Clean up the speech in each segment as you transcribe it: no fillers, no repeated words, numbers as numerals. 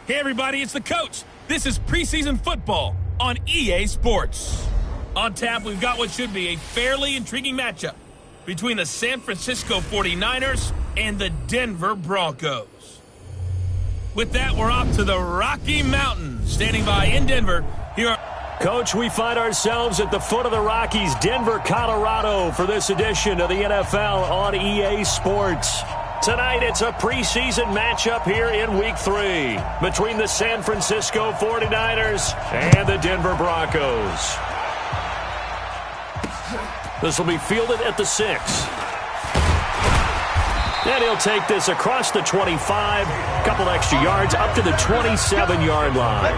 Hey everybody, it's the coach. This is preseason football on EA Sports. On tap, we've got what should be a fairly intriguing matchup between the San Francisco 49ers and the Denver Broncos. With that, we're off to the Rocky Mountains. Standing by in Denver, here are... Coach, we find ourselves at the foot of the Rockies, Denver, Colorado, for this edition of the NFL on EA Sports. Tonight, it's a preseason matchup here in Week 3 between the San Francisco 49ers and the Denver Broncos. This will be fielded at the 6. And he'll take this across the 25, a couple extra yards, up to the 27-yard line.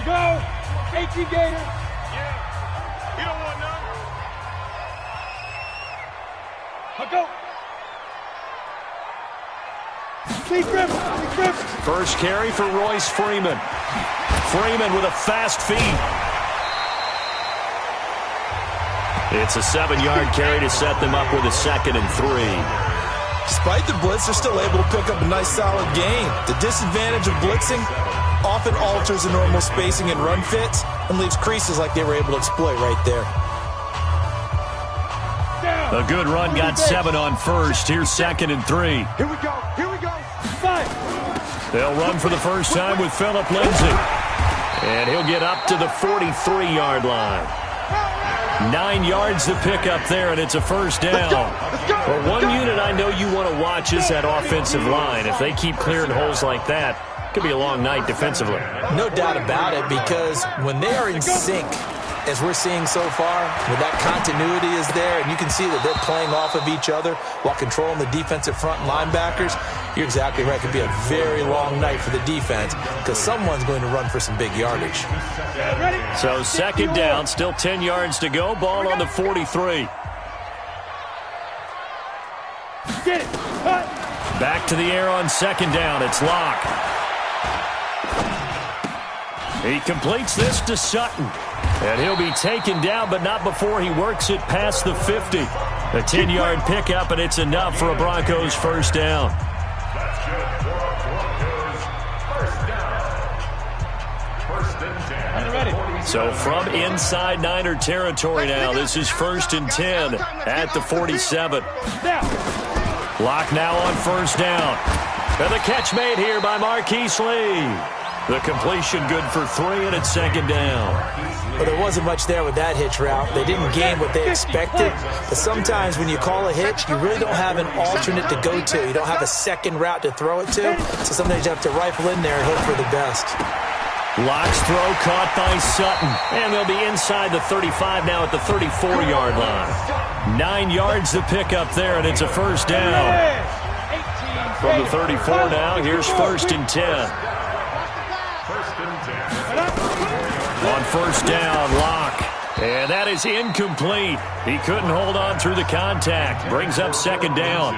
Go! 18 Gator! Yeah. You don't want none. I'll go! Big rip! First carry for Royce Freeman. Freeman with a fast feet. It's a 7-yard carry to set them up with a 2nd and 3. Despite the blitz, they're still able to pick up a nice solid gain. The disadvantage of blitzing often alters the normal spacing and run fits and leaves creases like they were able to exploit right there. A good run got 7 on first. Here's 2nd and 3. Here we go. 5. They'll run for the first time with Phillip Lindsay. And he'll get up to the 43-yard line. 9 yards to pick up there, and it's a first down. Well, one unit I know you want to watch is that offensive line. If they keep clearing holes like that, it could be a long night defensively. No doubt about it, because when they are in sync, as we're seeing so far, when that continuity is there, and you can see that they're playing off of each other while controlling the defensive front linebackers, you're exactly right. It could be a very long night for the defense because someone's going to run for some big yardage. So 2nd down, still 10 yards to go. Ball on the 43. Get it. Back to the air on 2nd down. It's Locke. He completes this to Sutton. And he'll be taken down, but not before he works it past the 50. A 10-yard pickup, and it's enough for a Broncos first down. That's good for a Broncos first down. So from inside Niner territory now, this is 1st and 10 at the 47. Locke now on first down. And the catch made here by Marquise Lee. The completion good for 3, and it's 2nd down. Well, there wasn't much there with that hitch route. They didn't gain what they expected. But sometimes when you call a hitch, you really don't have an alternate to go to. You don't have a second route to throw it to. So sometimes you have to rifle in there and hope for the best. Locke's throw caught by Sutton. And they'll be inside the 35 now at the 34-yard line. 9 yards to pick up there, and it's a first down. From the 34 now, here's 1st and 10. On first down, Locke. And that is incomplete. He couldn't hold on through the contact. Brings up 2nd down.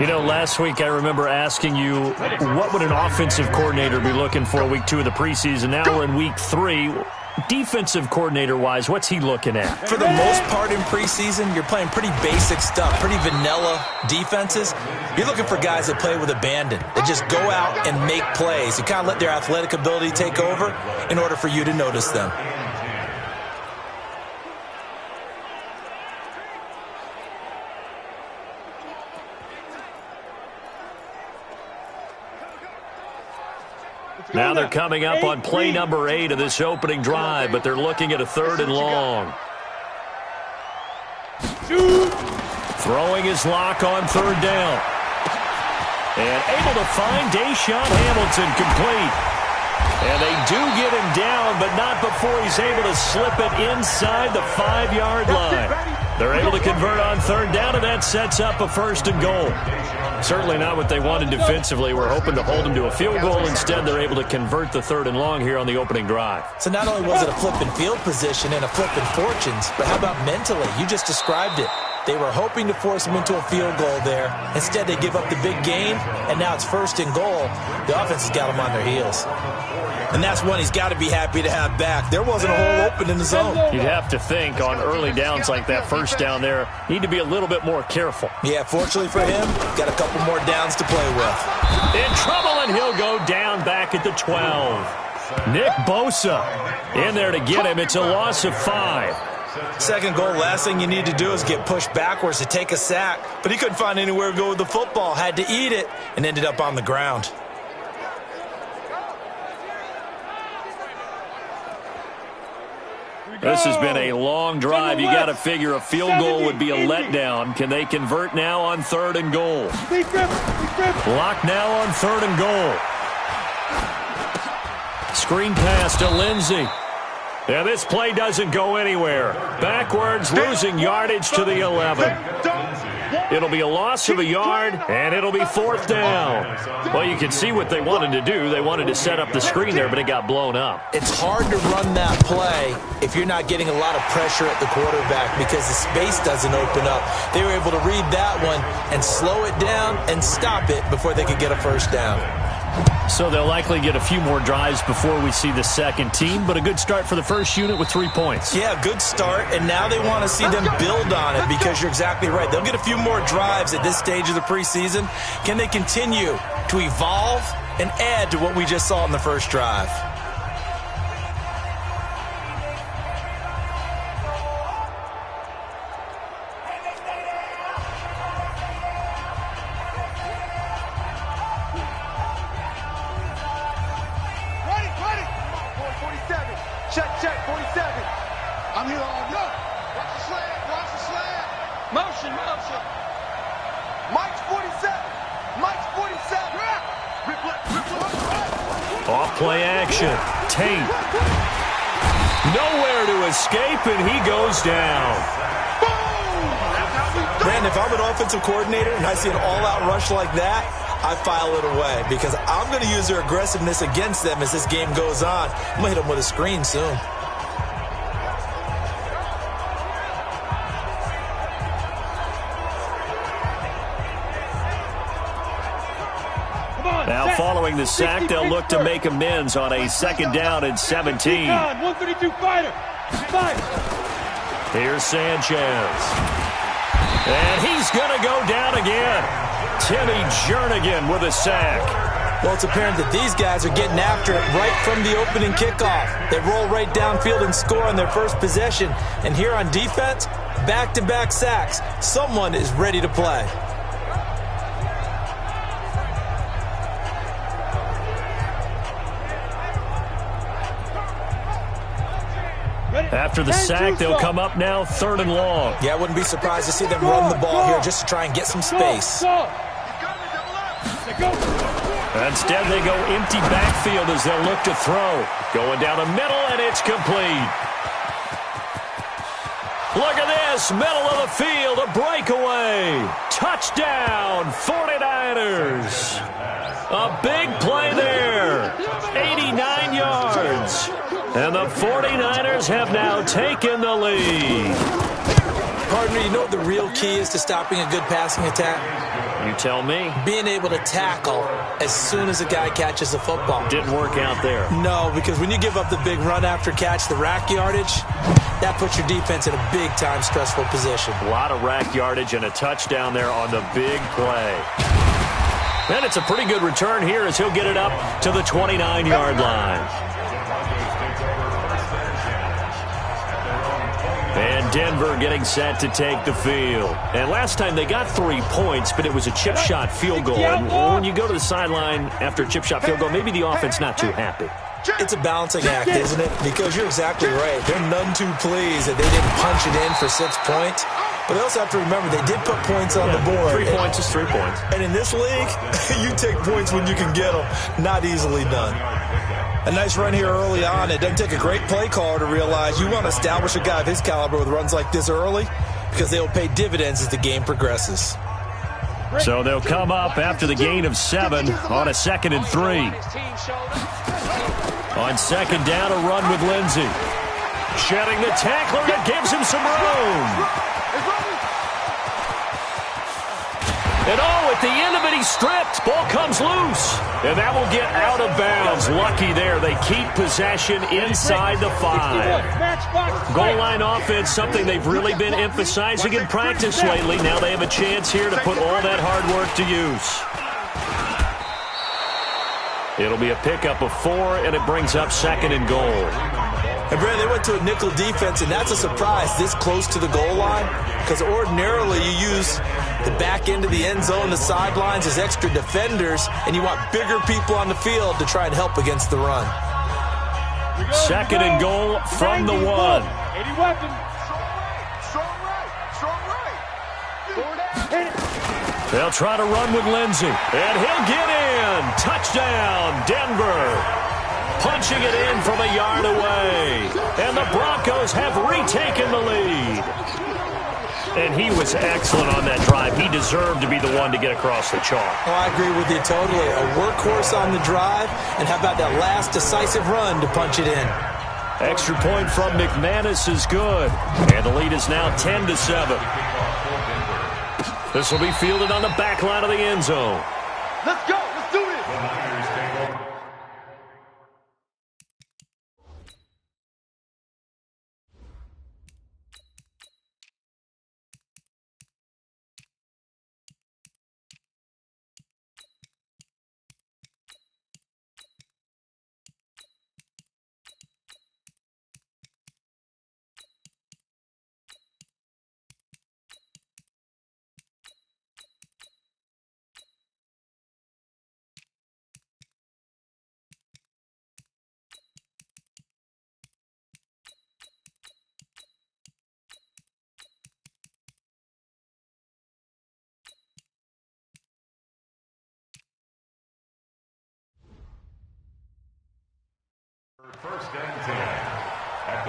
You know, last week I remember asking you, what would an offensive coordinator be looking for week 2 of the preseason? Now we're in week 3. Defensive coordinator-wise, what's he looking at? For the most part in preseason, you're playing pretty basic stuff, pretty vanilla defenses. You're looking for guys that play with abandon, that just go out and make plays. You kind of let their athletic ability take over in order for you to notice them. Now they're coming up on play number 8 of this opening drive, but they're looking at a 3rd and long. Throwing his Locke on 3rd down. And able to find Deshaun Hamilton complete. And they do get him down, but not before he's able to slip it inside the 5-yard line. They're able to convert on 3rd down, and that sets up a 1st and goal. Certainly not what they wanted defensively. We're hoping to hold them to a field goal. Instead, they're able to convert the 3rd and long here on the opening drive. So not only was it a flipping field position and a flipping fortunes, but how about mentally? You just described it. They were hoping to force him into a field goal there. Instead, they give up the big gain, and now it's 1st and goal. The offense has got them on their heels. And that's one he's got to be happy to have back. There wasn't a hole open in the zone. You'd have to think on early downs like that, first down there, need to be a little bit more careful. Yeah, fortunately for him, got a couple more downs to play with. In trouble, and he'll go down back at the 12. Nick Bosa in there to get him. It's a loss of 5. 2nd goal, last thing you need to do is get pushed backwards to take a sack. But he couldn't find anywhere to go with the football, had to eat it, and ended up on the ground. This has been a long drive. You got to figure a field goal would be a letdown. Can they convert now on 3rd and goal? Block now on 3rd and goal. Screen pass to Lindsey. Yeah, this play doesn't go anywhere. Backwards, losing yardage to the 11. It'll be a loss of a yard, and it'll be 4th down. Well, you can see what they wanted to do. They wanted to set up the screen there, but it got blown up. It's hard to run that play if you're not getting a lot of pressure at the quarterback because the space doesn't open up. They were able to read that one and slow it down and stop it before they could get a 1st down. So they'll likely get a few more drives before we see the 2nd team, but a good start for the 1st unit with 3 points. Yeah, good start, and now they want to see them build on it because you're exactly right. They'll get a few more drives at this stage of the preseason. Can they continue to evolve and add to what we just saw in the first drive? Check, 47. I'm here all night. Watch the slam. Motion. Mike's 47. Off play action. Tate. Nowhere to escape, and he goes down. Brandon, if I'm an offensive coordinator and I see an all-out rush like that, I file it away because I'm going to use their aggressiveness against them as this game goes on. I'm going to hit them with a screen soon. Now following the sack, they'll look to make amends on a 2nd down and 17. 132 fighter. Here's Sanchez. And he's going to go down again. Timmy Jernigan with a sack. Well, it's apparent that these guys are getting after it right from the opening kickoff. They roll right downfield and score on their first possession. And here on defense, back-to-back sacks. Someone is ready to play. After the sack, they'll come up now 3rd and long. Yeah, I wouldn't be surprised to see them run the ball here just to try and get some space. Instead, they go empty backfield as they'll look to throw. Going down the middle, and it's complete. Look at this, middle of the field, a breakaway. Touchdown, 49ers. A big play there, 89 yards. And the 49ers have now taken the lead. Partner, you know what the real key is to stopping a good passing attack? You tell me. Being able to tackle as soon as a guy catches the football. Didn't work out there. No, because when you give up the big run after catch, the rack yardage, that puts your defense in a big-time stressful position. A lot of rack yardage and a touchdown there on the big play. And it's a pretty good return here as he'll get it up to the 29-yard line. And Denver getting set to take the field. And last time they got 3 points, but it was a chip shot field goal. And when you go to the sideline after a chip shot field goal, maybe the offense not too happy. It's a balancing act, isn't it? Because you're exactly right. They're none too pleased that they didn't punch it in for 6 points. But they also have to remember they did put points on the board. 3 points is 3 points. And in this league, you take points when you can get them. Not easily done. A nice run here early on. It doesn't take a great play caller to realize you want to establish a guy of his caliber with runs like this early because they will pay dividends as the game progresses. So they'll come up after the gain of 7 on a 2nd and 3. On 2nd down, a run with Lindsey. Shedding the tackler that gives him some room. at the end of it, he's stripped. Ball comes loose. And that will get out of bounds. Lucky there. They keep possession inside the 5. Goal line offense, something they've really been emphasizing in practice lately. Now they have a chance here to put all that hard work to use. It'll be a pickup of 4, and it brings up 2nd and goal. And, Brad, they went to a nickel defense, and that's a surprise this close to the goal line, because ordinarily you use the back end of the end zone, the sidelines as extra defenders, and you want bigger people on the field to try and help against the run. 2nd and goal from the 1. 80 weapons. Strong right. They'll try to run with Lindsey, and he'll get in. Touchdown, Denver. Punching it in from a yard away. And the Broncos have retaken the lead. And he was excellent on that drive. He deserved to be the one to get across the chalk. Oh, I agree with you totally. A workhorse on the drive, and how about that last decisive run to punch it in? Extra point from McManus is good. And the lead is now 10-7. This will be fielded on the back line of the end zone. Let's go. Let's do this.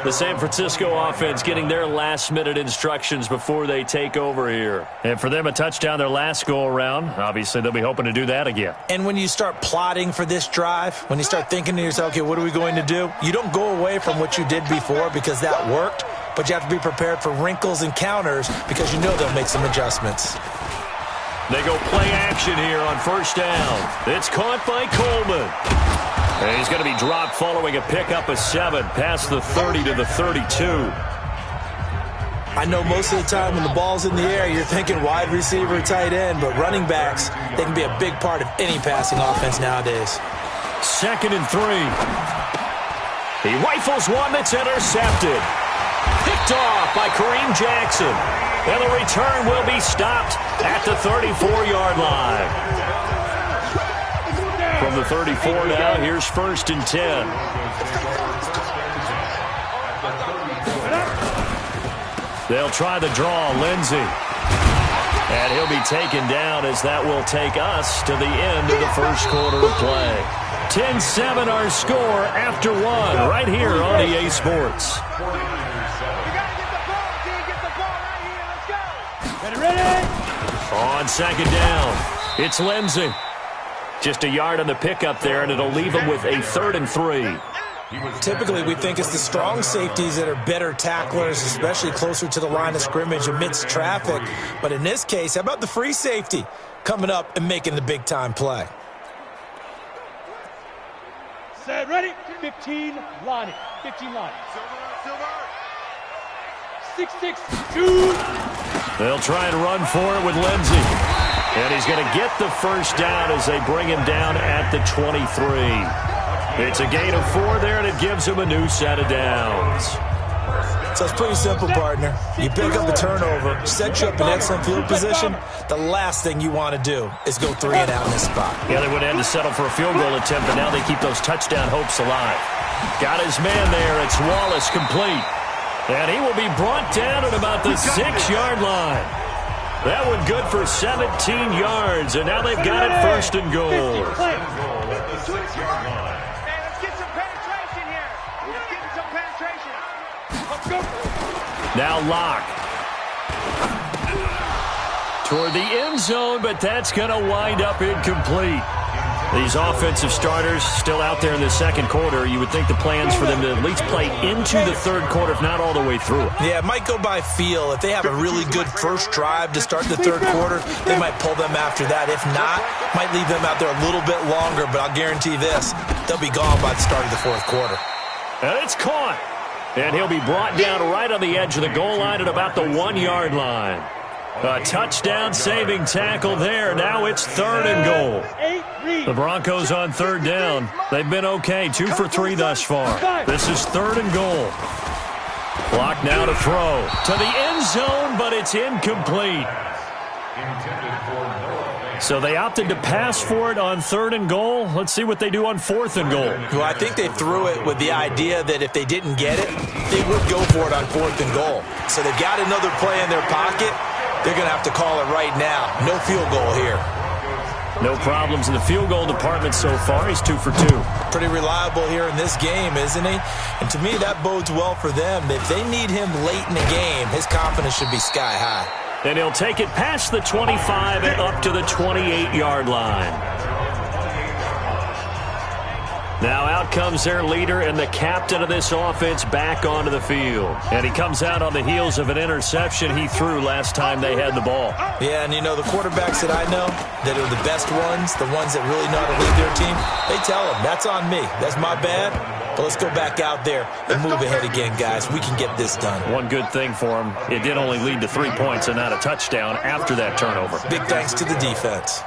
The San Francisco offense getting their last-minute instructions before they take over here. And for them, a touchdown their last go-around. Obviously, they'll be hoping to do that again. And when you start plotting for this drive, when you start thinking to yourself, okay, what are we going to do? You don't go away from what you did before because that worked, but you have to be prepared for wrinkles and counters because you know they'll make some adjustments. They go play action here on first down. It's caught by Coleman. And he's going to be dropped following a pickup of 7 past the 30 to the 32. I know most of the time when the ball's in the air, you're thinking wide receiver, tight end, but running backs, they can be a big part of any passing offense nowadays. 2nd and 3. He rifles one that's intercepted. Picked off by Kareem Jackson. And the return will be stopped at the 34-yard line. From the 34 now, here's 1st and 10. They'll try the draw, Lindsey. And he'll be taken down as that will take us to the end of the first quarter of play. 10-7 our score after 1 right here on EA Sports. On 2nd down, it's Lindsey. Just a yard on the pickup there, and it'll leave him with a 3rd and 3. Typically, we think it's the strong safeties that are better tacklers, especially closer to the line of scrimmage amidst traffic. But in this case, how about the free safety coming up and making the big-time play? Set, ready, 15, Lonnie. 15, Lonnie. 6-6, shoot. They'll try and run for it with Lindsey. And he's going to get the first down as they bring him down at the 23. It's a gain of 4 there, and it gives him a new set of downs. So it's pretty simple, partner. You pick up a turnover, set you up in excellent field position. The last thing you want to do is go 3 and out in this spot. Yeah, they would have to settle for a field goal attempt, but now they keep those touchdown hopes alive. Got his man there. It's Wallace complete. And he will be brought down at about the 6-yard line. That one good for 17 yards, and now they've got it 1st and goal. Hey, let's get some penetration here. Let's get some penetration. Let's go. Now Locke. Toward the end zone, but that's going to wind up incomplete. These offensive starters still out there in the second quarter. You would think the plans for them to at least play into the third quarter, if not all the way through. Yeah, it might go by feel. If they have a really good first drive to start the third quarter, they might pull them after that. If not, might leave them out there a little bit longer, but I'll guarantee this, they'll be gone by the start of the fourth quarter. And it's caught. And he'll be brought down right on the edge of the goal line at about the 1-yard line. A touchdown-saving tackle there. Now it's 3rd and goal. The Broncos on 3rd down. They've been okay, 2 for 3 thus far. This is 3rd and goal. Clock now to throw. To the end zone, but it's incomplete. So they opted to pass for it on 3rd and goal. Let's see what they do on 4th and goal. Well, I think they threw it with the idea that if they didn't get it, they would go for it on 4th and goal. So they've got another play in their pocket. They're going to have to call it right now. No field goal here. No problems in the field goal department so far. He's 2 for 2. Pretty reliable here in this game, isn't he? And to me, that bodes well for them. If they need him late in the game, his confidence should be sky high. And he'll take it past the 25 and up to the 28-yard line. Now out comes their leader and the captain of this offense back onto the field. And he comes out on the heels of an interception he threw last time they had the ball. Yeah, and you know, the quarterbacks that I know that are the best ones, the ones that really know how to lead their team, they tell them, that's on me. That's my bad. But let's go back out there and move ahead again, guys. We can get this done. One good thing for him, it did only lead to 3 points and not a touchdown after that turnover. Big thanks to the defense.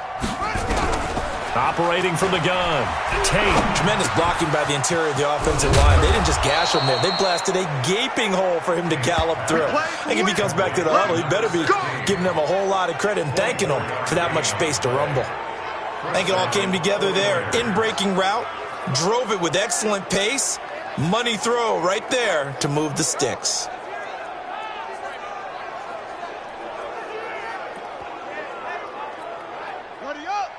Operating from the gun, Tate. Tremendous blocking by the interior of the offensive line. They didn't just gash him there. They blasted a gaping hole for him to gallop through. I think if he comes back to the huddle, he better be giving them a whole lot of credit and thanking them for that much space to rumble. I think it all came together there. In-breaking route, drove it with excellent pace. Money throw right there to move the sticks.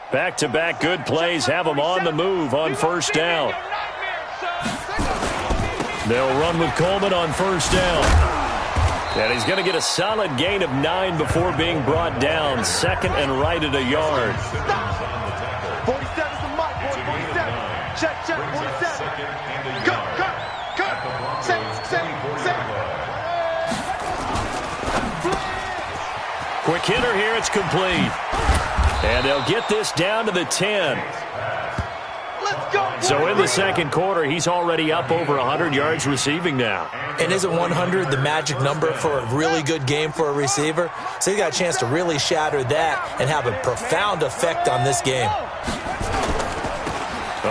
Back-to-back good plays have them on the move on 1st down. They'll run with Coleman on 1st down. And he's going to get a solid gain of 9 before being brought down. 2nd and right at a yard. 47's the mark, boy. 47. Check, 47. Cut. Same. Quick hitter here. It's complete. And they'll get this down to the 10. Let's go. So in the second quarter, he's already up over 100 yards receiving now. And isn't 100 the magic number for a really good game for a receiver? So he got a chance to really shatter that and have a profound effect on this game. A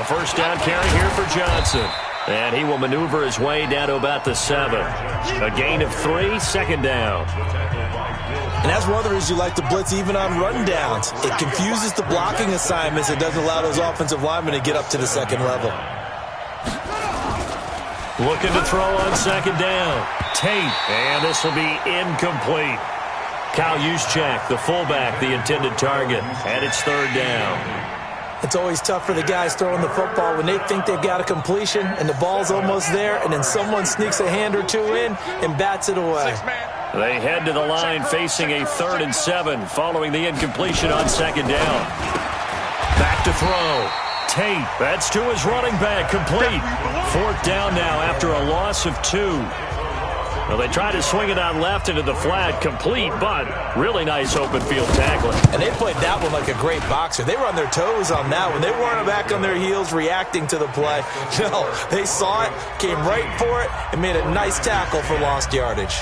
1st down carry here for Johnson. And he will maneuver his way down to about the 7. A gain of 3, 2nd down. And that's one of the reasons you like to blitz even on rundowns. It confuses the blocking assignments. It doesn't allow those offensive linemen to get up to the 2nd level. Looking to throw on 2nd down. Tate. And this will be incomplete. Kyle Juszczyk, the fullback, the intended target. And it's 3rd down. It's always tough for the guys throwing the football when they think they've got a completion and the ball's almost there, and then someone sneaks a hand or two in and bats it away. They head to the line facing a 3rd and 7 following the incompletion on 2nd down. Back to throw. Tate. That's to his running back. Complete. 4th down now after a loss of 2. Well, they tried to swing it out left into the flat, complete, but really nice open field tackling. And they played that one like a great boxer. They were on their toes on that one. They weren't back on their heels reacting to the play. No, they saw it, came right for it, and made a nice tackle for lost yardage.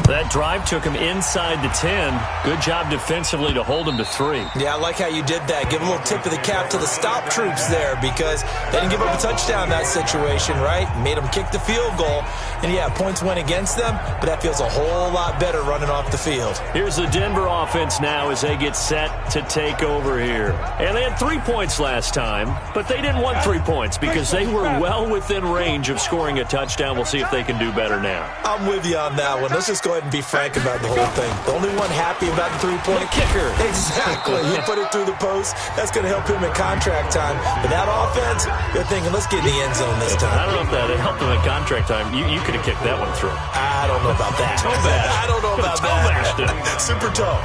That drive took him inside the 10. Good job defensively to hold him to 3. Yeah, I like how you did that. Give a little tip of the cap to the stop troops there because they didn't give up a touchdown in that situation, right? Made them kick the field goal. And, yeah, points went against them, but that feels a whole lot better running off the field. Here's the Denver offense now as they get set to take over here. And they had 3 points last time, but they didn't want 3 points because they were well within range of scoring a touchdown. We'll see if they can do better now. I'm with you on that one. Let's just go ahead and be frank about the whole thing. The only one happy about the three-point kicker. Exactly. He put it through the post. That's going to help him at contract time. But that offense, they're thinking, let's get in the end zone this time. I don't know if that helped him at contract time. You could have kicked that one through. I don't know about that. Toe bash. I don't know about that. Super toe.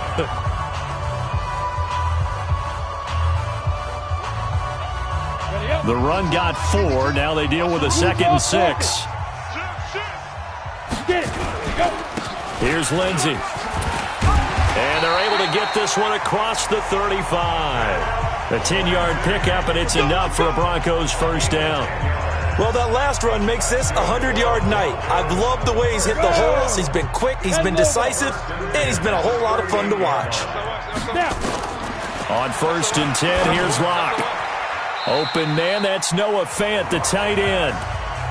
The run got 4. Now they deal with a 2nd and 6. Here's Lindsey. And they're able to get this one across the 35. A 10-yard pickup, and it's enough for a Broncos first down. Well, that last run makes this a 100-yard night. I've loved the way he's hit the holes. He's been quick, he's been decisive, and he's been a whole lot of fun to watch. On 1st and 10, here's Locke. Open man, that's Noah Fant, the tight end.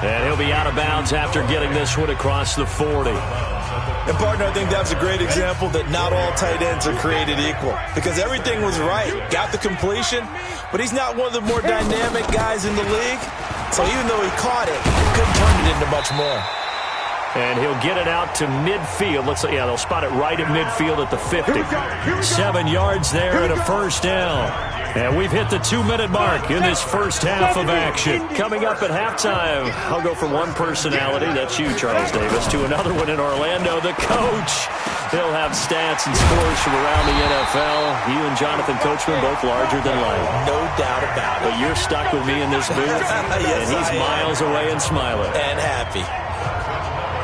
And he'll be out of bounds after getting this one across the 40. And, partner, I think that's a great example that not all tight ends are created equal. Because everything was right. Got the completion, but he's not one of the more dynamic guys in the league. So even though he caught it, he couldn't turn it into much more. And he'll get it out to midfield. Yeah, they'll spot it right at midfield at the 50. 7 yards there and a first down. And we've hit the 2-minute mark in this first half of action. Coming up at halftime, I'll go from one personality, that's you, Charles Davis, to another one in Orlando, the coach. He'll have stats and scores from around the NFL. You and Jonathan Coachman both larger than life. No doubt about it. But you're stuck with me in this booth, yes, and he's miles away and smiling. And happy.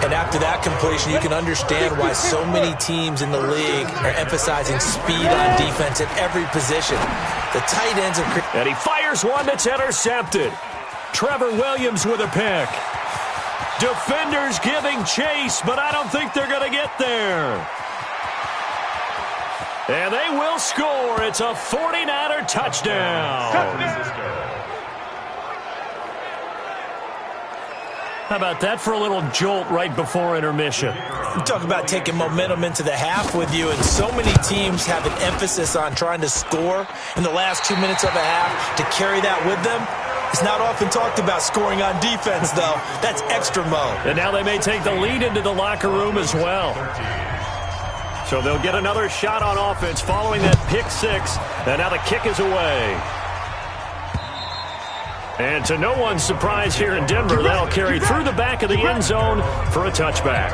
And after that completion, you can understand why so many teams in the league are emphasizing speed on defense at every position. The tight ends are... And he fires one that's intercepted. Trevor Williams with a pick. Defenders giving chase, but I don't think they're going to get there. And they will score. It's a 49er touchdown. How about that for a little jolt right before intermission? You talk about taking momentum into the half with you, and so many teams have an emphasis on trying to score in the last 2 minutes of a half to carry that with them. It's not often talked about scoring on defense, though. That's extra mode. And now they may take the lead into the locker room as well. So they'll get another shot on offense following that pick 6, and now the kick is away. And to no one's surprise here in Denver, that'll carry through the back of the end zone for a touchback.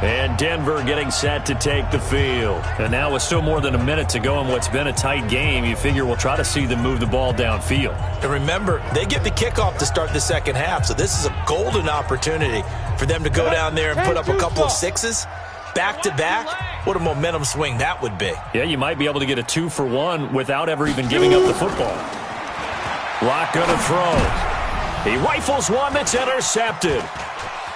And Denver getting set to take the field. And now with still more than a minute to go in what's been a tight game, you figure we'll try to see them move the ball downfield. And remember, they get the kickoff to start the second half, so this is a golden opportunity for them to go down there and put up a couple of 6s. Back-to-back, what a momentum swing that would be. Yeah, you might be able to get a 2-for-1 without ever even giving up the football. Locke going to throw. He rifles one that's intercepted.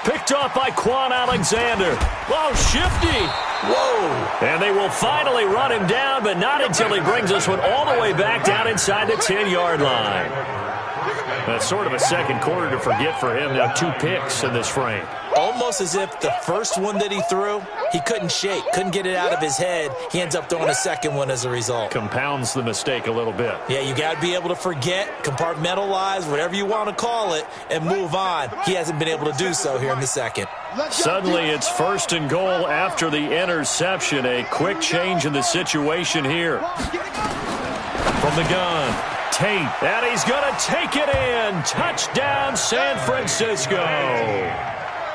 Picked off by Quan Alexander. Oh, shifty. Whoa. And they will finally run him down, but not until he brings this one all the way back down inside the 10-yard line. That's sort of a second quarter to forget for him. Now 2 picks in this frame. Almost as if the first one that he threw, he couldn't shake, couldn't get it out of his head. He ends up throwing a second one as a result. Compounds the mistake a little bit. Yeah, you got to be able to forget, compartmentalize, whatever you want to call it, and move on. He hasn't been able to do so here in the second. Suddenly it's 1st and goal after the interception. A quick change in the situation here. From the gun, Tate, and he's going to take it in. Touchdown, San Francisco.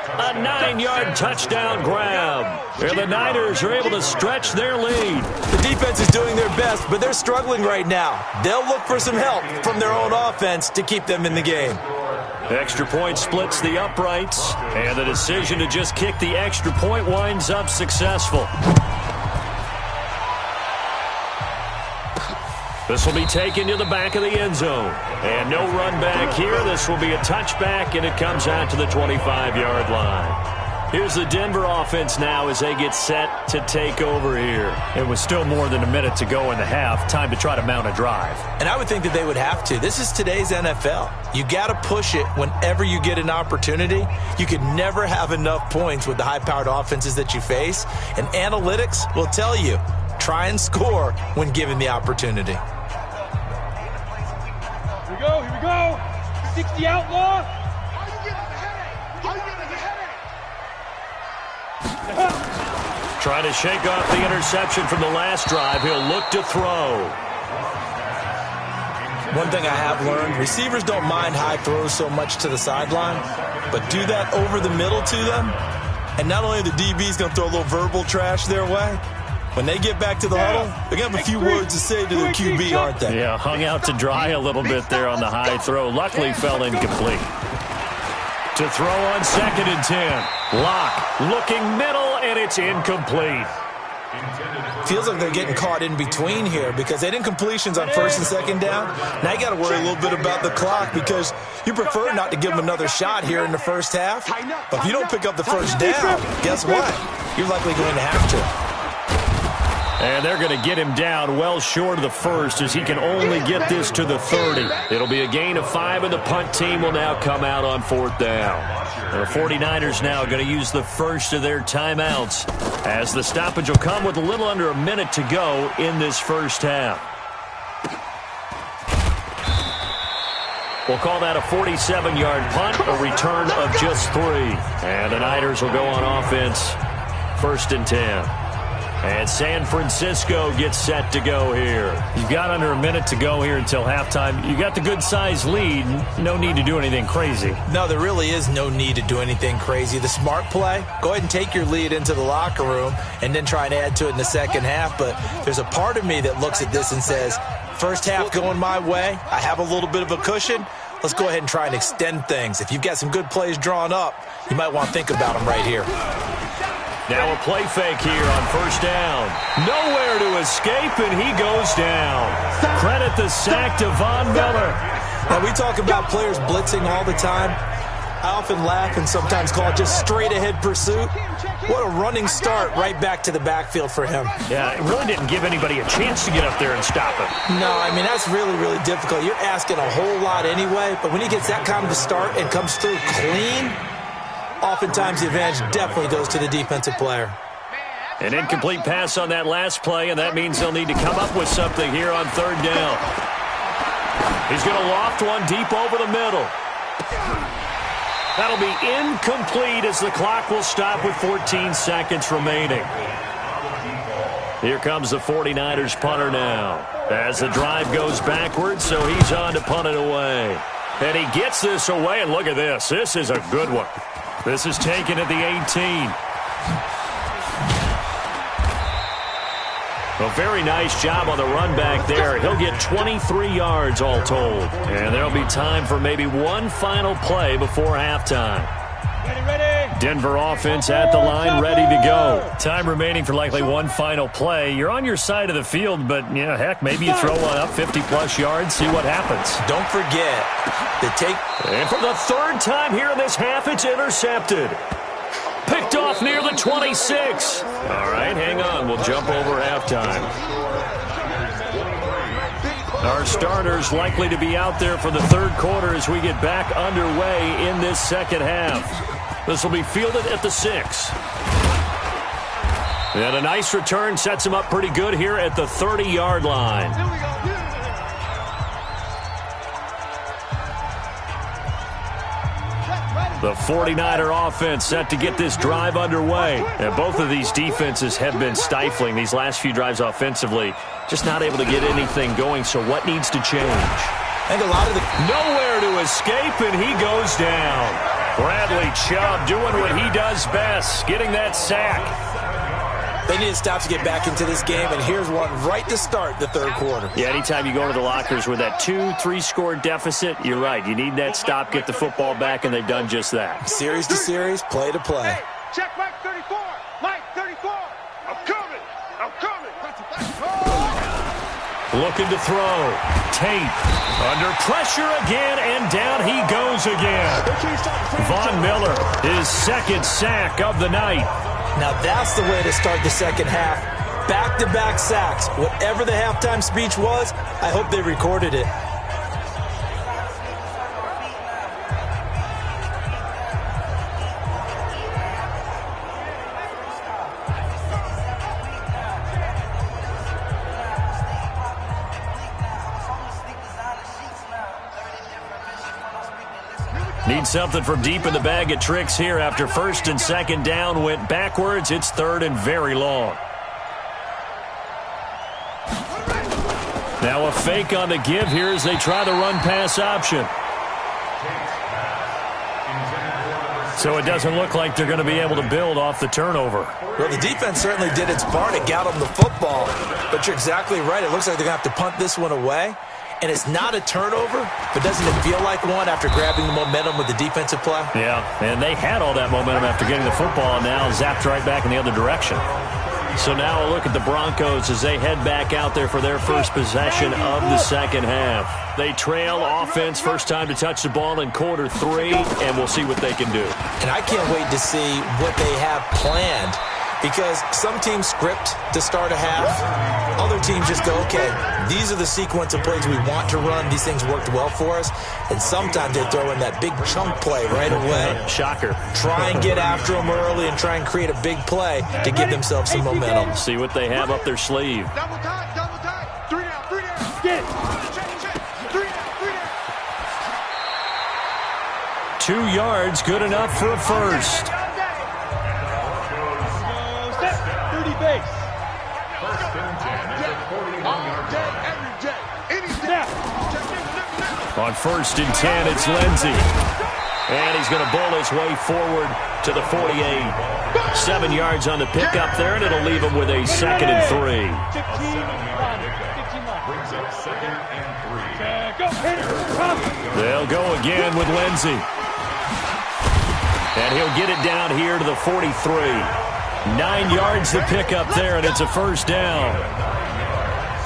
A 9-yard touchdown grab. And the Niners are able to stretch their lead. The defense is doing their best, but they're struggling right now. They'll look for some help from their own offense to keep them in the game. Extra point splits the uprights, and the decision to just kick the extra point winds up successful. This will be taken to the back of the end zone. And no run back here. This will be a touchback, and it comes out to the 25-yard line. Here's the Denver offense now as they get set to take over here. It was still more than a minute to go in the half. Time to try to mount a drive. And I would think that they would have to. This is today's NFL. You got to push it whenever you get an opportunity. You can never have enough points with the high-powered offenses that you face. And analytics will tell you, try and score when given the opportunity. Here we go. 60 outlaw. How you getting the headache? How you getting the headache? Trying to shake off the interception from the last drive. He'll look to throw. One thing I have learned, receivers don't mind high throws so much to the sideline, but do that over the middle to them, and not only are the DBs going to throw a little verbal trash their way, When they get back to the huddle, they're going to have a few words to say to their QB, aren't they? Yeah, hung out to dry a little bit there on the high throw. Luckily fell incomplete. To throw on 2nd and 10. Lock looking middle, and it's incomplete. Feels like they're getting caught in between here because they didn't completions on 1st and 2nd down. Now you got to worry a little bit about the clock because you prefer not to give them another shot here in the first half. But if you don't pick up the first down, guess what? You're likely going to have to. And they're going to get him down well short of the first as he can only get this to the 30. It'll be a gain of 5, and the punt team will now come out on 4th down. The 49ers now going to use the first of their timeouts as the stoppage will come with a little under a minute to go in this first half. We'll call that a 47-yard punt, a return of just 3. And the Niners will go on offense, 1st and 10. And San Francisco gets set to go here. You've got under a minute to go here until halftime. You got the good-sized lead. No need to do anything crazy. No, there really is no need to do anything crazy. The smart play, go ahead and take your lead into the locker room and then try and add to it in the second half. But there's a part of me that looks at this and says, first half going my way. I have a little bit of a cushion. Let's go ahead and try and extend things. If you've got some good plays drawn up, you might want to think about them right here. Now a play fake here on 1st down. Nowhere to escape, and he goes down. Credit the sack to Von Miller. Now, we talk about players blitzing all the time. I often laugh and sometimes call it just straight-ahead pursuit. What a running start right back to the backfield for him. Yeah, it really didn't give anybody a chance to get up there and stop him. No, I mean, that's really, really difficult. You're asking a whole lot anyway, but when he gets that kind of a start and comes through clean, oftentimes the advantage definitely goes to the defensive player. An incomplete pass on that last play, and that means they'll need to come up with something here on 3rd down. He's going to loft one deep over the middle. That'll be incomplete as the clock will stop with 14 seconds remaining. Here comes the 49ers punter now as the drive goes backwards, so he's on to punt it away. And he gets this away, and look at this. This is a good one. This is taken at the 18. A very nice job on the run back there. He'll get 23 yards all told. And there'll be time for maybe one final play before halftime. Ready. Denver offense at the line, ready to go. Time remaining for likely one final play. You're on your side of the field, but, yeah, heck, maybe you throw one up 50-plus yards, see what happens. Don't forget the take. And for the 3rd time here in this half, it's intercepted. Picked off near the 26. All right, hang on. We'll jump over halftime. Our starters likely to be out there for the 3rd quarter as we get back underway in this second half. This will be fielded at the 6. And a nice return sets him up pretty good here at the 30-yard line. The 49er offense set to get this drive underway. And both of these defenses have been stifling these last few drives offensively. Just not able to get anything going, so what needs to change? I think a lot of the... Nowhere to escape, and he goes down. Bradley Chubb doing what he does best, getting that sack. They need to stop to get back into this game, and here's one right to start the 3rd quarter. Yeah, anytime you go to the lockers with that 2-3 score deficit, you're right. You need that stop, get the football back, and they've done just that. Series to series, play to play. Hey, check Mike 34. Mike 34. I'm coming. I'm coming. Looking to throw. Tate under pressure again, and down he goes again. Von Miller, his 2nd sack of the night. Now that's the way to start the second half. Back-to-back sacks. Whatever the halftime speech was, I hope they recorded it. Need something from deep in the bag of tricks here after 1st and 2nd down went backwards. It's 3rd and very long. Now a fake on the give here as they try the run-pass option. So it doesn't look like they're going to be able to build off the turnover. Well, the defense certainly did its part to get them the football. But you're exactly right. It looks like they're going to have to punt this one away. And it's not a turnover, but doesn't it feel like one after grabbing the momentum with the defensive play? Yeah, and they had all that momentum after getting the football, and now zapped right back in the other direction. So now a look at the Broncos as they head back out there for their first possession of the second half. They trail offense, first time to touch the ball in quarter 3, and we'll see what they can do. And I can't wait to see what they have planned, because some teams script to start a half. Other teams just go, okay, these are the sequence of plays we want to run. These things worked well for us. And sometimes they throw in that big chunk play right away. Shocker. Try and get after them early and try and create a big play to give themselves some momentum. See what they have up their sleeve. Double time, 3 down, 3 down. Get it. Check. 3 down. 2 yards, good enough for a first. Base. On 1st and 10, it's Lindsey. And he's going to bowl his way forward to the 48. 7 yards on the pickup there, and it'll leave him with a 2nd and 3. They'll go again with Lindsey. And he'll get it down here to the 43. 9 yards to pick up there, and it's a first down.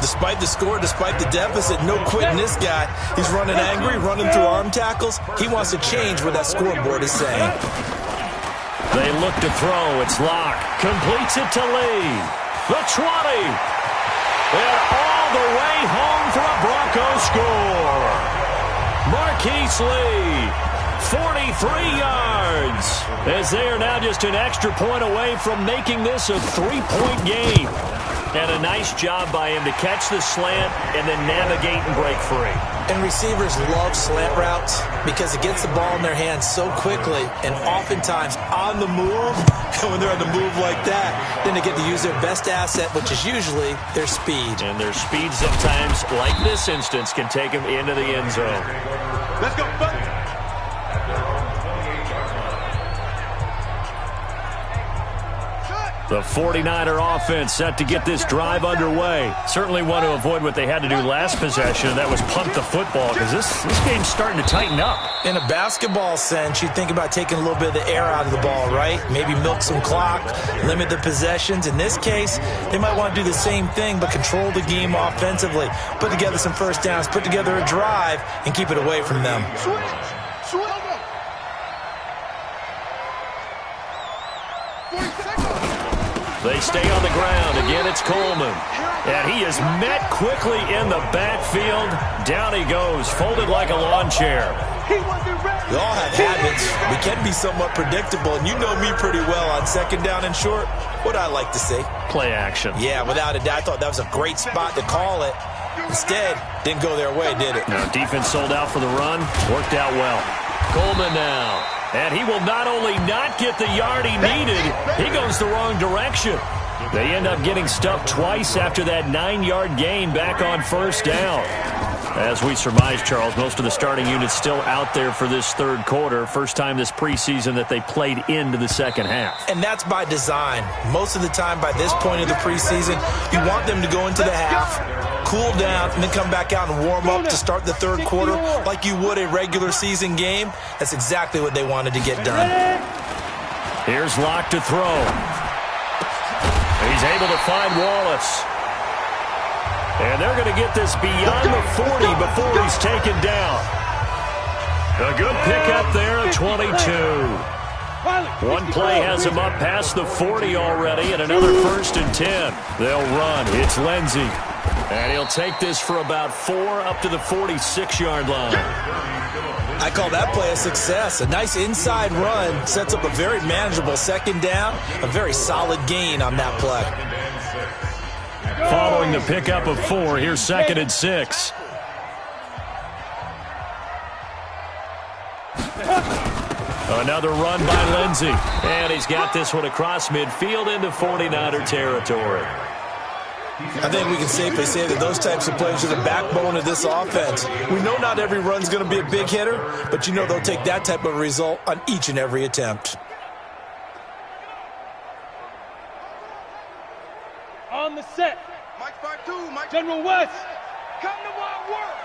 Despite the score, despite the deficit, no quitting this guy. He's running angry, running through arm tackles. He wants to change what that scoreboard is saying. They look to throw. It's Locke. Completes it to Lee. The 20. And all the way home for a Broncos score. Marquise Lee. 43 yards, as they are now just an extra point away from making this a 3-point game. And a nice job by him to catch the slant and then navigate and break free. And receivers love slant routes because it gets the ball in their hands so quickly and oftentimes on the move. And when they're on the move like that, then they get to use their best asset, which is usually their speed. And their speed sometimes, like this instance, can take them into the end zone. Let's go, buddy. The 49er offense set to get this drive underway. Certainly want to avoid what they had to do last possession, and that was pump the football, because this game's starting to tighten up. In a basketball sense, you think about taking a little bit of the air out of the ball, right? Maybe milk some clock, limit the possessions. In this case, they might want to do the same thing, but control the game offensively. Put together some first downs, put together a drive, and keep it away from them. They stay on the ground. Again, it's Coleman. And he is met quickly in the backfield. Down he goes, folded like a lawn chair. We all have habits. We can be somewhat predictable, and you know me pretty well on 2nd down and short. What I like to see. Play action. Yeah, without a doubt. I thought that was a great spot to call it. Instead, didn't go their way, did it? No, defense sold out for the run. Worked out well. Coleman now. And he will not only not get the yard he needed, he goes the wrong direction. They end up getting stuffed twice after that 9-yard gain back on 1st down. As we surmise, Charles, most of the starting units still out there for this 3rd quarter. First time this preseason that they played into the second half. And that's by design. Most of the time by this point of the preseason, you want them to go into the half, cool down, and then come back out and warm up to start the 3rd quarter like you would a regular season game. That's exactly what they wanted to get done. Here's Locke to throw. He's able to find Wallace. And they're going to get this beyond the 40 before he's taken down. A good pickup there at 22. One play has him up past the 40 already, and another 1st and 10. They'll run. It's Lindsey. And he'll take this for about 4 up to the 46-yard line. I call that play a success. A nice inside run sets up a very manageable 2nd down. A very solid gain on that play. Following the pickup of 4, here's 2nd and 6. Another run by Lindsey. And he's got this one across midfield into 49er territory. I think we can safely say that those types of players are the backbone of this offense. We know not every run's going to be a big hitter, but you know they'll take that type of result on each and every attempt. On the set. Mike 5-2, Mike. General West. Come to my world.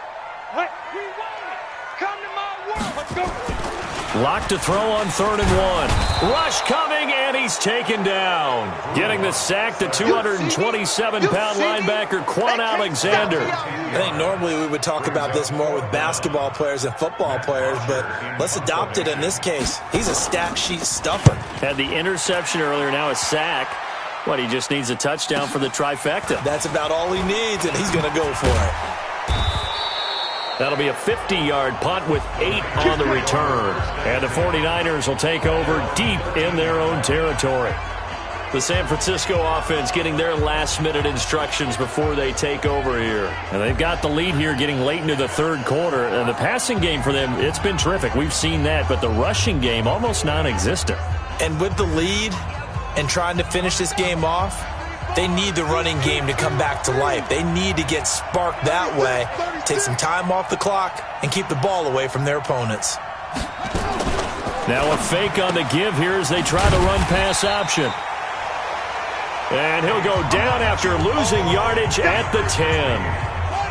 What? We want it. Come to my world. Let's go. Locked to throw on 3rd and 1. Rush coming, and he's taken down. Getting the sack, the 227-pound linebacker, Quan Alexander. I think normally we would talk about this more with basketball players and football players, but let's adopt it in this case. He's a stat sheet stuffer. Had the interception earlier, now a sack. What, he just needs a touchdown for the trifecta. That's about all he needs, and he's going to go for it. That'll be a 50-yard punt with 8 on the return. And the 49ers will take over deep in their own territory. The San Francisco offense getting their last-minute instructions before they take over here. And they've got the lead here getting late into the 3rd quarter. And the passing game for them, it's been terrific. We've seen that. But the rushing game, almost non-existent. And with the lead and trying to finish this game off, they need the running game to come back to life. They need to get sparked that way, take some time off the clock, and keep the ball away from their opponents. Now a fake on the give here as they try the run-pass option. And he'll go down after losing yardage at the 10.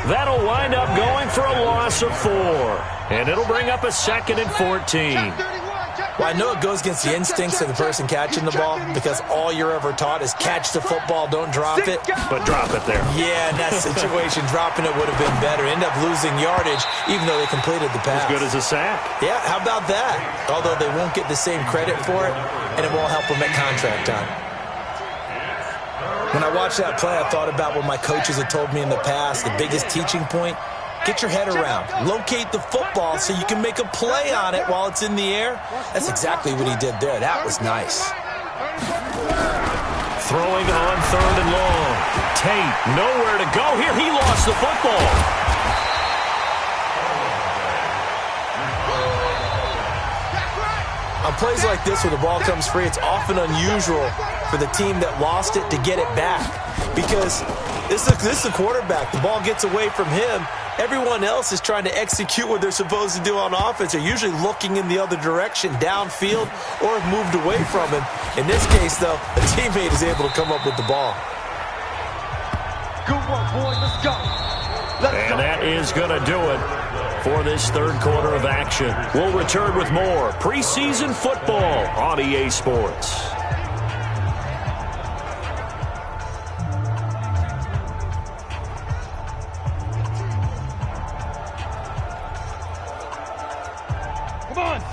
That'll wind up going for a loss of 4. And it'll bring up a 2nd and 14. Well, I know it goes against the instincts of the person catching the ball because all you're ever taught is catch the football, don't drop it. But drop it there. Yeah, in that situation, dropping it would have been better. End up losing yardage even though they completed the pass. As good as a sack. Yeah, how about that? Although they won't get the same credit for it, and it won't help them at contract time. When I watched that play, I thought about what my coaches had told me in the past. The biggest teaching point, get your head around. Locate the football so you can make a play on it while it's in the air. That's exactly what he did there. That was nice. Throwing on 3rd and long. Tate, nowhere to go here. He lost the football. On plays like this where the ball comes free, it's often unusual for the team that lost it to get it back because this is the quarterback. The ball gets away from him. Everyone else is trying to execute what they're supposed to do on offense. They're usually looking in the other direction, downfield, or have moved away from him. In this case, though, a teammate is able to come up with the ball. Good work, boys. Let's go. And that is going to do it for this 3rd quarter of action. We'll return with more preseason football on EA Sports.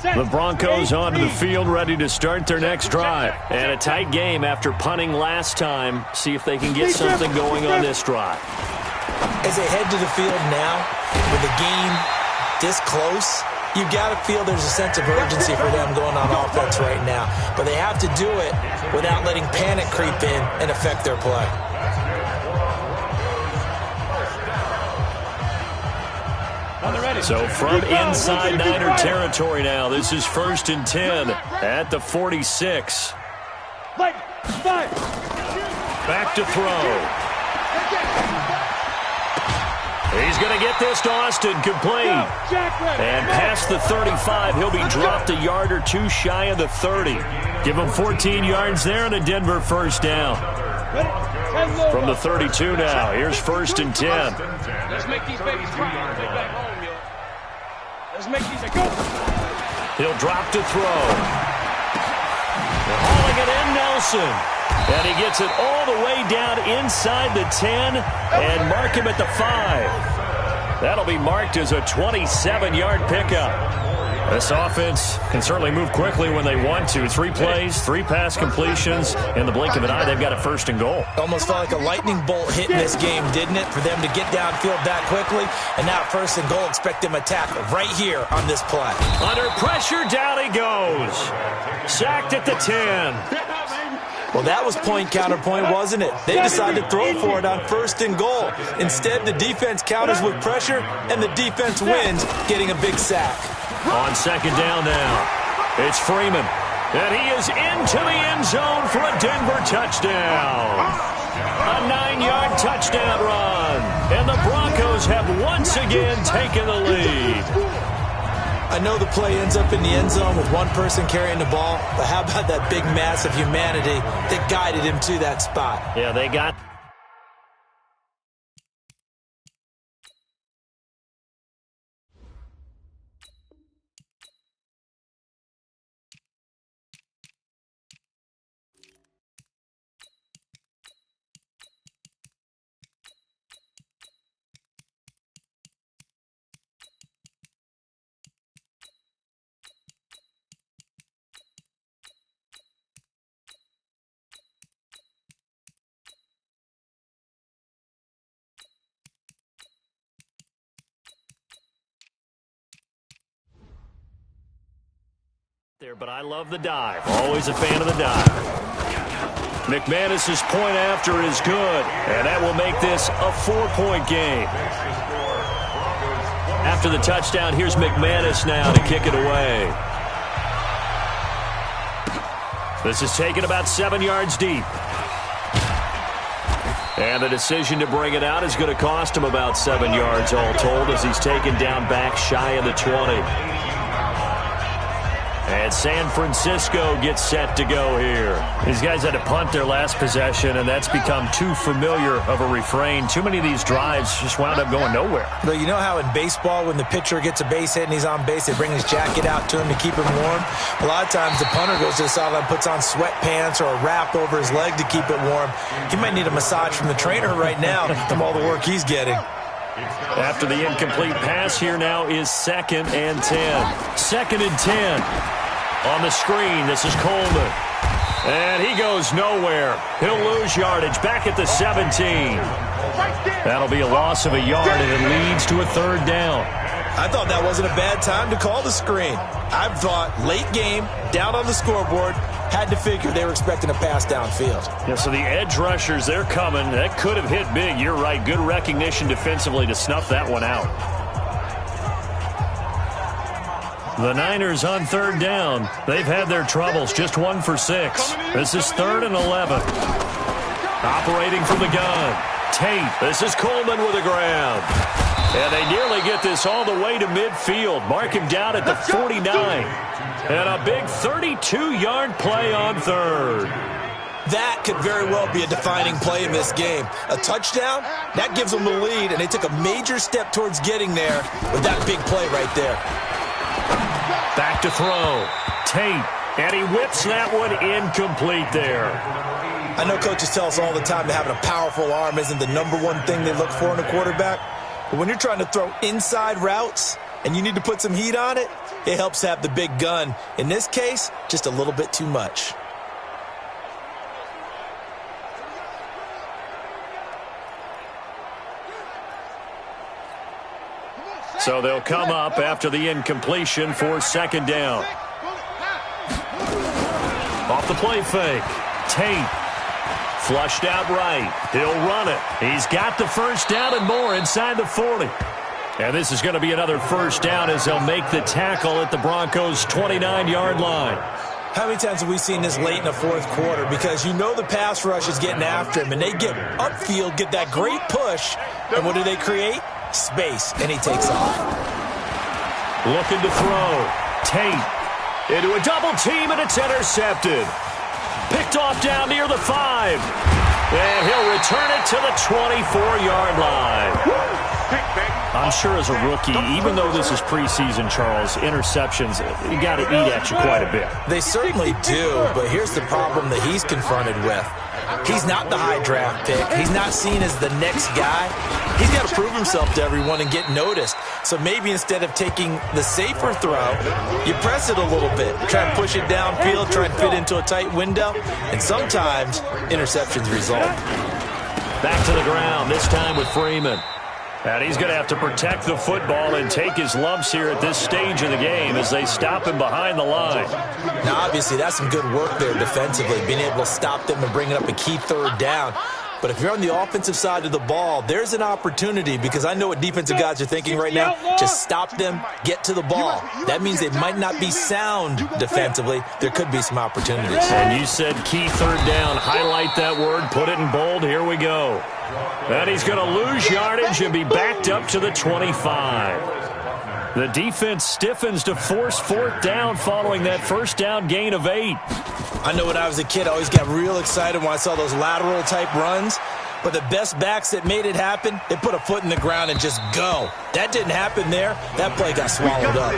The Broncos onto the field, ready to start their next drive. And a tight game after punting last time. See if they can get something going on this drive. As they head to the field now, with the game this close, you've got to feel there's a sense of urgency for them going on offense right now. But they have to do it without letting panic creep in and affect their play. So from inside Niner territory now, this is 1st and 10 at the 46. Back to throw. He's going to get this to Austin, complete. And past the 35, he'll be dropped a yard or 2 shy of the 30. Give him 14 yards there and a Denver 1st down. From the 32 now, here's 1st and 10. Let's make these babies cry. Take back home, yo. Let's make these a go. He'll drop to throw. They're hauling it in, Nelson. And he gets it all the way down inside the 10 and mark him at the 5. That'll be marked as a 27-yard pickup. This offense can certainly move quickly when they want to. 3 plays, 3 pass completions. In the blink of an eye, they've got a 1st and goal. Almost felt like a lightning bolt hit in this game, didn't it? For them to get downfield that quickly. And now 1st and goal, expect them to tackle right here on this play. Under pressure, down he goes. Sacked at the 10. Well, that was point counterpoint, wasn't it? They decided to throw for it on 1st and goal. Instead, the defense counters with pressure, and the defense wins, getting a big sack. On 2nd down now, it's Freeman. And he is into the end zone for a Denver touchdown. A 9-yard touchdown run. And the Broncos have once again taken the lead. I know the play ends up in the end zone with one person carrying the ball, but how about that big mass of humanity that guided him to that spot? Yeah, they got... there, but I love the dive. Always a fan of the dive. McManus's point after is good, and that will make this a 4-point game. After the touchdown, here's McManus now to kick it away. This is taken about 7 yards deep. And the decision to bring it out is going to cost him about 7 yards all told as he's taken down back shy of the 20. And San Francisco gets set to go here. These guys had to punt their last possession, and that's become too familiar of a refrain. Too many of these drives just wound up going nowhere. But you know how in baseball, when the pitcher gets a base hit and he's on base, they bring his jacket out to him to keep him warm? A lot of times the punter goes to the sideline, puts on sweatpants or a wrap over his leg to keep it warm. He might need a massage from the trainer right now from all the work he's getting. After the incomplete pass, here now is 2nd and 10. 2nd and 10. On the screen, this is Coleman. And he goes nowhere. He'll lose yardage back at the 17. That'll be a loss of a yard, and it leads to a 3rd down. I thought that wasn't a bad time to call the screen. I thought late game, down on the scoreboard, had to figure they were expecting a pass downfield. Yeah, so the edge rushers, they're coming. That could have hit big. You're right. Good recognition defensively to snuff that one out. The Niners on 3rd down. They've had their troubles. Just 1 for 6. This is 3rd and 11. Operating from the gun. Tate. This is Coleman with a grab. And they nearly get this all the way to midfield. Mark him down at the 49. And a big 32-yard play on 3rd. That could very well be a defining play in this game. A touchdown, that gives them the lead, and they took a major step towards getting there with that big play right there. Back to throw. Tate. And he whips that one incomplete there. I know coaches tell us all the time that having a powerful arm isn't the #1 thing they look for in a quarterback. But when you're trying to throw inside routes and you need to put some heat on it, it helps have the big gun. In this case, just a little bit too much. So they'll come up after the incompletion for 2nd down. Off the play fake. Tate. Flushed out right. He'll run it. He's got the 1st down and more inside the 40. And this is going to be another 1st down as they'll make the tackle at the Broncos' 29-yard line. How many times have we seen this late in the 4th quarter? Because you know the pass rush is getting after him, and they get upfield, get that great push, and what do they create? Space, and he takes off. Looking to throw. Tate into a double team, and it's intercepted. Picked off down near the 5. And he'll return it to the 24-yard line. I'm sure as a rookie, even though this is preseason, Charles, interceptions, you got to eat at you quite a bit. They certainly do, but here's the problem that he's confronted with. He's not the high draft pick. He's not seen as the next guy. He's got to prove himself to everyone and get noticed. So maybe instead of taking the safer throw, you press it a little bit. Try and push it downfield, try and fit into a tight window. And sometimes interceptions result. Back to the ground, this time with Freeman. And he's going to have to protect the football and take his lumps here at this stage of the game as they stop him behind the line. Now, obviously, that's some good work there defensively, being able to stop them and bring it up a key 3rd down. But if you're on the offensive side of the ball, there's an opportunity, because I know what defensive guys are thinking right now. Just stop them, get to the ball. That means they might not be sound defensively. There could be some opportunities. And you said key third down. Highlight that word, put it in bold. Here we go. And he's going to lose yardage and be backed up to the 25. The defense stiffens to force fourth down following that first down gain of 8. I know when I was a kid, I always got real excited when I saw those lateral-type runs. But the best backs that made it happen, they put a foot in the ground and just go. That didn't happen there. That play got swallowed up.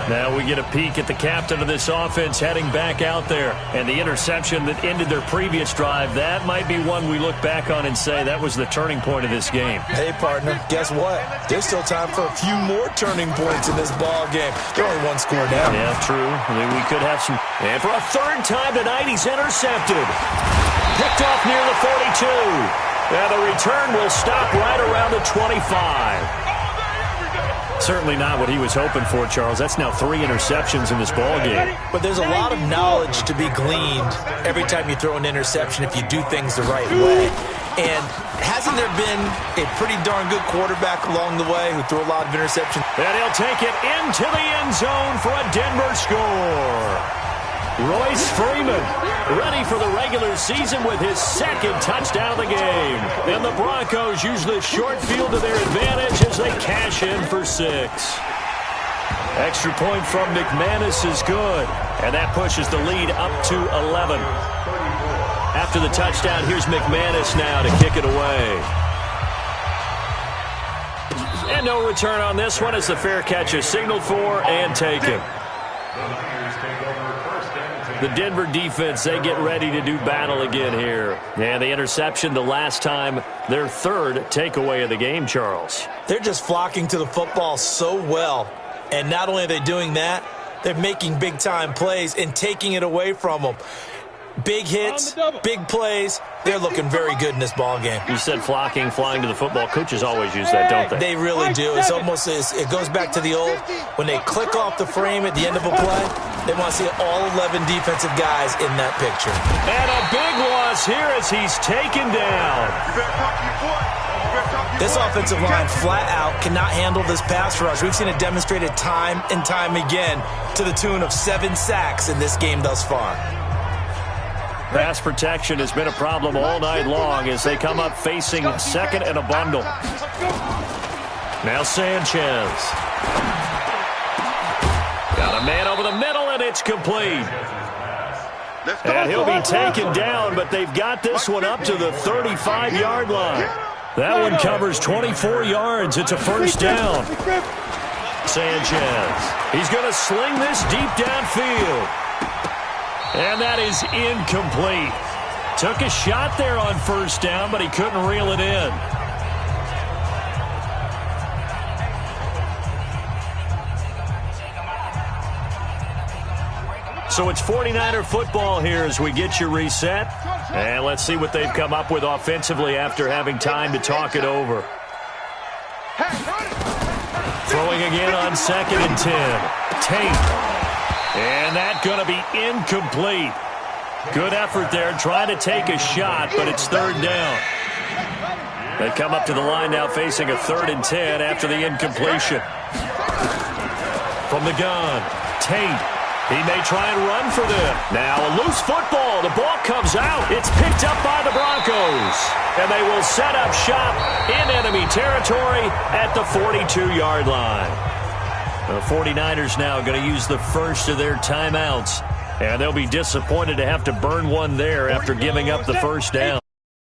Now we get a peek at the captain of this offense heading back out there. And the interception that ended their previous drive, that might be one we look back on and say that was the turning point of this game. Hey, partner, guess what? There's still time for a few more turning points in this ball game. They're only one score down. Yeah, true. We could have some. And for a third time tonight, he's intercepted. Picked off near the 42. Now the return will stop right around the 25. Certainly not what he was hoping for, Charles. That's now 3 interceptions in this ballgame. But there's a lot of knowledge to be gleaned every time you throw an interception if you do things the right way. And hasn't there been a pretty darn good quarterback along the way who threw a lot of interceptions? And he'll take it into the end zone for a Denver score. Royce Freeman ready for the regular season with his second touchdown of the game. And the Broncos use the short field to their advantage as they cash in for 6. Extra point from McManus is good. And that pushes the lead up to 11. After the touchdown, here's McManus now to kick it away. And no return on this one as the fair catch is signaled for and taken. The Denver defense, they get ready to do battle again here. And the interception the last time, their third takeaway of the game, Charles. They're just flocking to the football so well. And not only are they doing that, they're making big-time plays and taking it away from them. Big hits, big plays. They're looking very good in this ball game. You said flocking, flying to the football. Coaches always use that, don't they? They really do. It's almost it goes back to the old, when they click off the frame at the end of a play, they want to see all 11 defensive guys in that picture. And a big loss here as he's taken down. This offensive line flat out cannot handle this pass rush. We've seen it demonstrated time and time again to the tune of 7 sacks in this game thus far. Pass protection has been a problem all night long as they come up facing second and a bundle. Now Sanchez. Got a man over the middle, and it's complete. And he'll be taken down, but they've got this one up to the 35-yard line. That one covers 24 yards. It's a first down. Sanchez. He's going to sling this deep downfield. And that is incomplete. Took a shot there on first down, but he couldn't reel it in. So it's 49er football here as we get you reset. And let's see what they've come up with offensively after having time to talk it over. Throwing again on 2nd and 10. Tate. And that's going to be incomplete. Good effort there, trying to take a shot, but it's 3rd down. They come up to the line now facing a 3rd and 10 after the incompletion. From the gun, Tate. He may try and run for them. Now a loose football. The ball comes out. It's picked up by the Broncos. And they will set up shop in enemy territory at the 42-yard line. The 49ers now going to use the first of their timeouts. And they'll be disappointed to have to burn one there after giving up the first down.